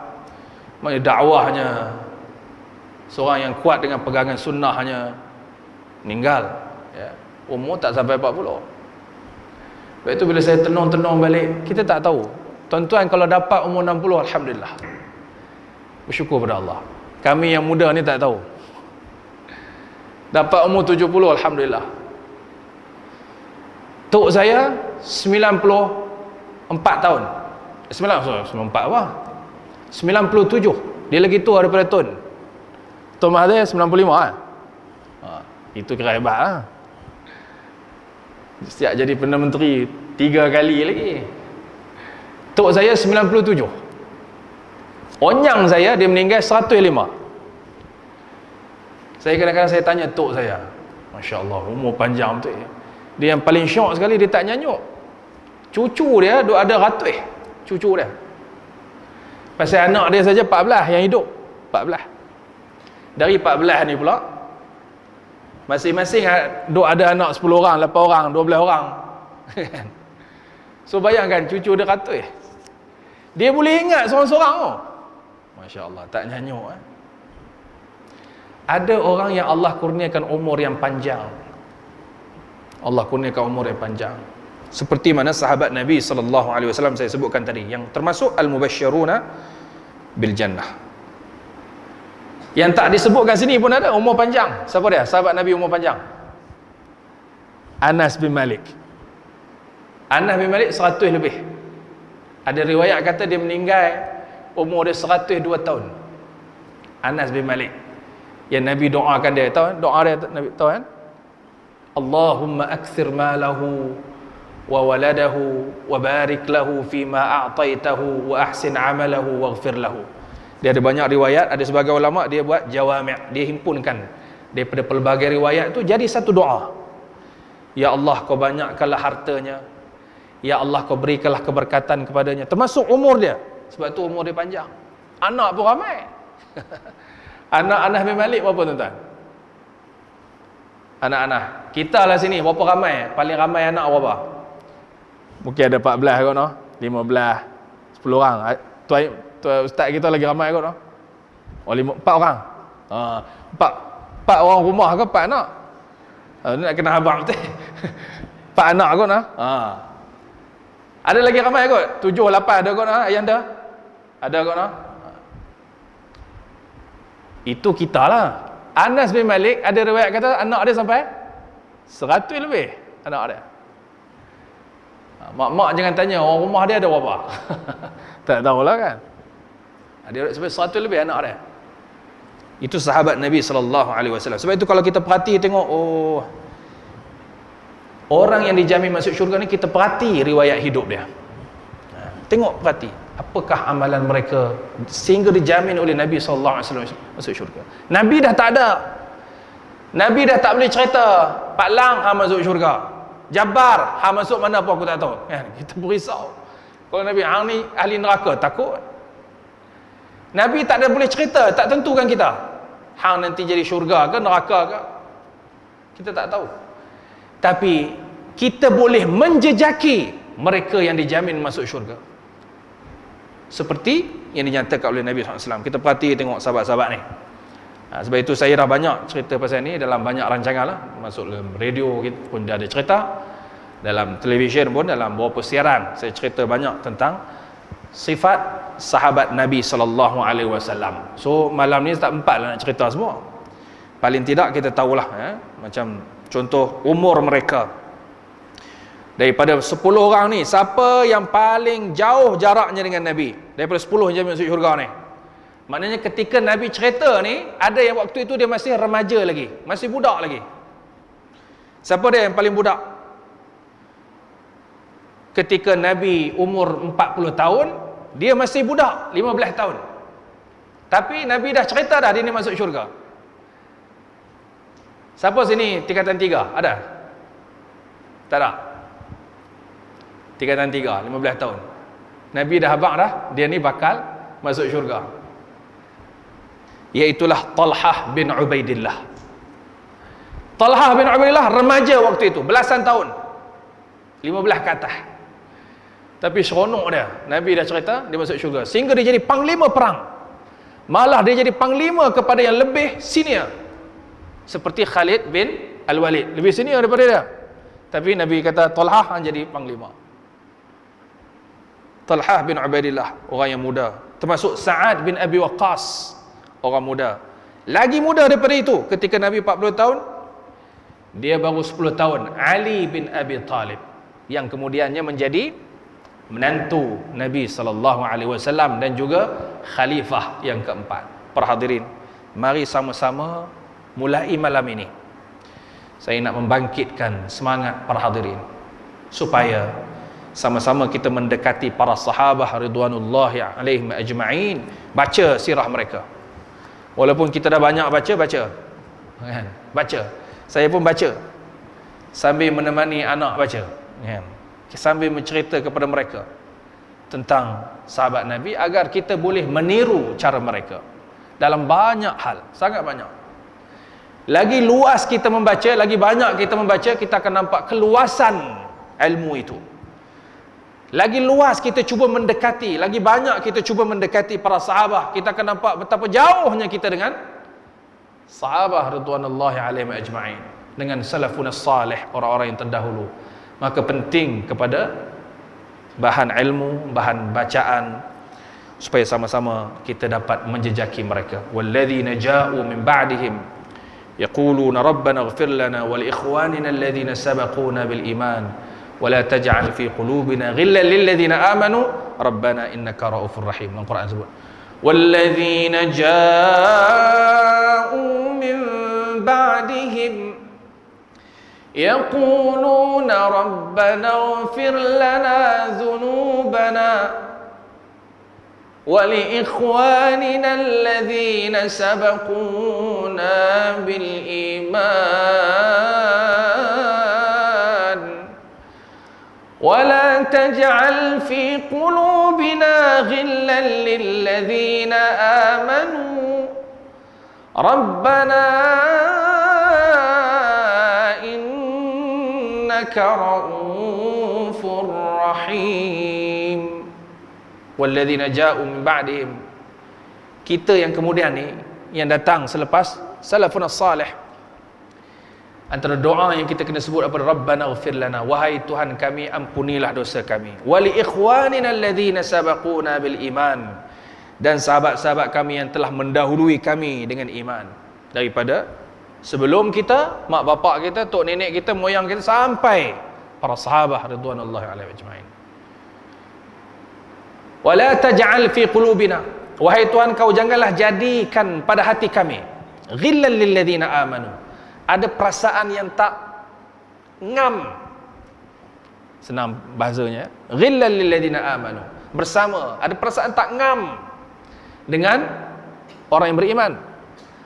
Maksudnya dakwahnya. Seorang yang kuat dengan pegangan sunnahnya. Meninggal. Ya. Umur tak sampai 40. Lepas itu bila saya tenung-tenung balik, kita tak tahu. Tuan-tuan kalau dapat umur 60, Alhamdulillah. Bersyukur pada Allah. Kami yang muda ni tak tahu. Dapat umur 70, Alhamdulillah. Tok saya 94 tahun. 94 apa? 97. Dia lagi tua daripada Tun. Tun Mahathir 95 kan? Itu kira hebat lah. Siap jadi Perdana Menteri 3 kali lagi. Tok saya 97. Onyang saya dia meninggal 105. Saya kadang-kadang saya tanya tok saya, Masya Allah umur panjang betul. Dia yang paling syok sekali, dia tak nyanyuk. Cucu dia ada ratus cucu dia. Pasal anak dia saja 14 yang hidup. 14. Dari 14 ni pula Masing-masing ada anak 10 orang, 8 orang, 12 orang. So bayangkan cucu dia 100. Dia boleh ingat seorang-seorang tu. Masya-Allah, tak nyanyuk. Ada orang yang Allah kurniakan umur yang panjang. Allah kurniakan umur yang panjang. Seperti mana sahabat Nabi sallallahu alaihi wasallam saya sebutkan tadi, yang termasuk al-mubasysyiruna bil jannah. Yang tak disebutkan sini pun ada umur panjang. Siapa dia? Sahabat Nabi umur panjang. Anas bin Malik. Anas bin Malik 100 lebih. Ada riwayat kata dia meninggal umur dia 102 tahun. Anas bin Malik. Yang Nabi doakan dia, tahu doa dia Nabi tahu kan? Allahumma akthir malahu wa waladahu wa barik lahu fima a'taitahu wa ahsin amalahu waghfir lahu. Dia ada banyak riwayat, ada sebagai ulama dia buat jawami', dia himpunkan daripada pelbagai riwayat tu jadi satu doa. Ya Allah, kau banyakkanlah hartanya. Ya Allah, kau berikanlah keberkatan kepadanya, termasuk umur dia. Sebab tu umur dia panjang. Anak pun ramai. Anak Anas bin Malik berapa tuan-tuan? Anak-anak kita lah sini berapa ramai? Paling ramai anak berapa? Mungkin ada 14 kot noh, 15, 10 orang. Tuan ustaz kita lagi ramai kot noh. Oh 4 orang. 4 orang rumah ke 4 anak? Ni nak kena abang betul. 4 anak kot noh. Ada lagi ramai kot? 7, 8 ada kot noh ayah anda? Ada kot noh? Itu kita lah. Anas bin Malik ada riwayat kata anak dia sampai 100 lebih anak dia. Mak-mak jangan tanya orang rumah dia ada berapa. Tak tahulah kan. Dia sampai 100 lebih anak dia. Itu sahabat Nabi sallallahu alaihi wasallam. Sebab itu kalau kita perhati tengok, oh, orang yang dijamin masuk syurga ni, kita perhati riwayat hidup dia. Tengok, perhati apakah amalan mereka sehingga dijamin oleh Nabi sallallahu alaihi wasallam masuk syurga. Nabi dah tak ada. Nabi dah tak boleh cerita Pak Lang masuk syurga, Jabbar masuk mana apa aku tak tahu. Kita berisau. Kalau Nabi hang ni ahli neraka, takut. Nabi tak ada boleh cerita, tak tentukan kita hang nanti jadi syurga ke neraka ke, kita tak tahu. Tapi kita boleh menjejaki mereka yang dijamin masuk syurga, seperti yang dinyatakan oleh Nabi SAW. Kita perhati tengok sahabat-sahabat ni. Sebab itu saya dah banyak cerita pasal ni dalam banyak rancangan lah. Masuk dalam radio pun dah ada cerita, dalam televisyen pun, dalam beberapa siaran saya cerita banyak tentang sifat sahabat Nabi SAW. So malam ni tak empat lah nak cerita semua. Paling tidak kita tahulah macam contoh umur mereka. Daripada 10 orang ni, siapa yang paling jauh jaraknya dengan Nabi? Daripada 10 yang masuk syurga ni. Maknanya ketika Nabi cerita ni, ada yang waktu itu dia masih remaja lagi, masih budak lagi. Siapa dia yang paling budak? Ketika Nabi umur 40 tahun, dia masih budak, 15 tahun. Tapi Nabi dah cerita dah dia ni masuk syurga. Siapa sini tingkatan 3? Ada? Tak ada? Tingkatan 3, 15 tahun. Nabi dah habaq dah dia ni bakal masuk syurga. Iaitulah Talhah bin Ubaidillah. Talhah bin Ubaidillah remaja waktu itu, belasan tahun, 15 ke atas. Tapi seronok dia, Nabi dah cerita dia masuk syurga, sehingga dia jadi panglima perang. Malah dia jadi panglima kepada yang lebih senior, seperti Khalid bin Al-Walid, lebih senior daripada dia. Tapi Nabi kata Talhah jadi panglima. Talhah bin Ubaidillah, orang yang muda. Termasuk Sa'ad bin Abi Waqqas, orang muda. Lagi muda daripada itu, ketika Nabi 40 tahun, dia baru 10 tahun. Ali bin Abi Talib, yang kemudiannya menjadi menantu Nabi SAW dan juga khalifah yang keempat. Perhadirin, mari sama-sama mulai malam ini saya nak membangkitkan semangat perhadirin supaya sama-sama kita mendekati para sahabah ridwanullahi alaihim ajma'in, baca sirah mereka. Walaupun kita dah banyak baca kan? Baca. Saya pun baca sambil menemani anak baca kan? Sambil mencerita kepada mereka tentang sahabat Nabi, agar kita boleh meniru cara mereka dalam banyak hal, sangat banyak. lagi luas kita membaca, lagi banyak kita membaca, kita akan nampak keluasan ilmu itu. Lagi luas kita cuba mendekati, lagi banyak kita cuba mendekati para sahabat, kita akan nampak betapa jauhnya kita dengan sahabat radhiyallahu alaihim ajma'in, dengan salafun salih, orang-orang yang terdahulu. Maka penting kepada bahan ilmu, bahan bacaan, supaya sama-sama kita dapat menjejaki mereka. Walladzina ja'u min ba'dihim yaquluna rabbana ighfir lana wa li ikhwanina alladhina sabaquna bil iman wa la taj'al fi qulubina ghillan lil ladzina amanu rabbana innaka ra'ufur rahim. Al-Quran sebut walladzina ja'u min ba'dihim yaquluna rabbana ighfir lana dhunubana وَلِإِخْوَانِنَا الَّذِينَ سَبَقُونَا بِالْإِيمَانِ وَلَا تَجْعَلْ فِي قُلُوبِنَا غِلًّا لِلَّذِينَ آمَنُوا رَبَّنَا إِنَّكَ رَءُوفٌ رَحِيمٌ. Walladzina ja'u min ba'dihim, kita yang kemudian ni, yang datang selepas salafun salih, antara doa yang kita kena sebut apa? Rabbana ighfir lana, wahai Tuhan kami, ampunilah dosa kami. Wa li ikhwanina alladhina sabaquna bil iman, dan sahabat-sahabat kami yang telah mendahului kami dengan iman, daripada sebelum kita, mak bapak kita, tok nenek kita, moyang kita, sampai para sahabat radhiyallahu alaihim ajma'in. Wala taj'al fi qulubina, wahai Tuhan kau janganlah jadikan pada hati kami ghillan lil ladzina amanu, ada perasaan yang tak ngam, senang bahasanya, ghillan lil ladzina amanu, bersama, ada perasaan tak ngam dengan orang yang beriman.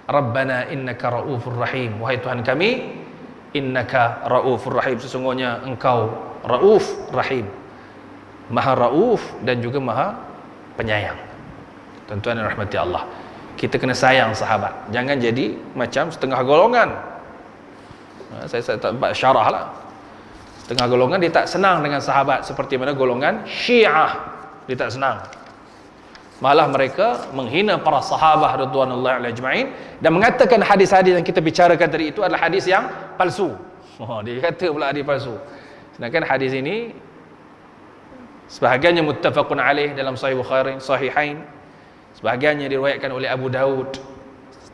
Rabbana innaka raufur rahim, wahai Tuhan kami, innaka raufur rahim, sesungguhnya engkau rauf rahim, maha rauf dan juga maha penyayang. Tuan-tuan dan rahmati Allah, kita kena sayang sahabat, jangan jadi macam setengah golongan. Saya tak buat syarah lah. Setengah golongan dia tak senang dengan sahabat, seperti mana golongan Syiah, dia tak senang, malah mereka menghina para sahabat radhiyallahu alaihim ajma'in, dan mengatakan hadis-hadis yang kita bicarakan tadi itu adalah hadis yang palsu. Dia kata pula hadis palsu, sedangkan hadis ini sebahagiannya muttafaqun alaih dalam Sahih Bukhari, Sahihain, sebahagiannya diriwayatkan oleh Abu Daud,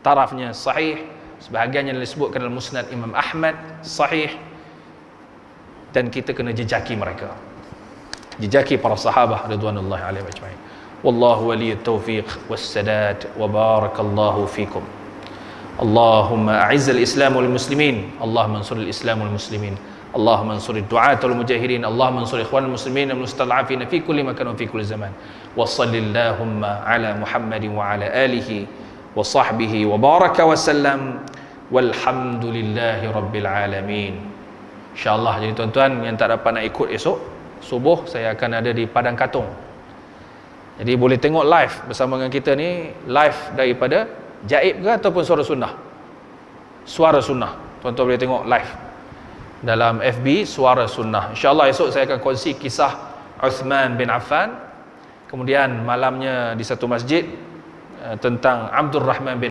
tarafnya sahih, sebahagiannya disebutkan dalam Musnad Imam Ahmad, sahih. Dan kita kena jejaki mereka, jejaki para sahabat radhiyallahu alaihim ajma'in. Wallahu waliyut taufiq wassadad wa barakallahu fikum. Allahumma a'izzal Islam wal muslimin, Allahumma ansuril Islam wal muslimin, Allahumma ansurid du'at wal mujahidin, Allahumma ansur ikhwanal muslimin wal mustad'afin fi kulli makan wa fi kulli zaman. Wa sallallahumma ala Muhammadin wa ala alihi wa sahbihi wa baraka wa sallam, walhamdulillahi rabbil alamin. InsyaAllah, jadi tuan-tuan yang tak dapat nak ikut esok subuh, saya akan ada di Padang Katong. Jadi boleh tengok live bersama dengan kita ni, live daripada Jaib ke ataupun Suara Sunnah. Suara Sunnah, tuan-tuan boleh tengok live dalam FB Suara Sunnah. InsyaAllah esok saya akan kongsi kisah Uthman bin Affan, kemudian malamnya di satu masjid tentang Abdul Rahman bin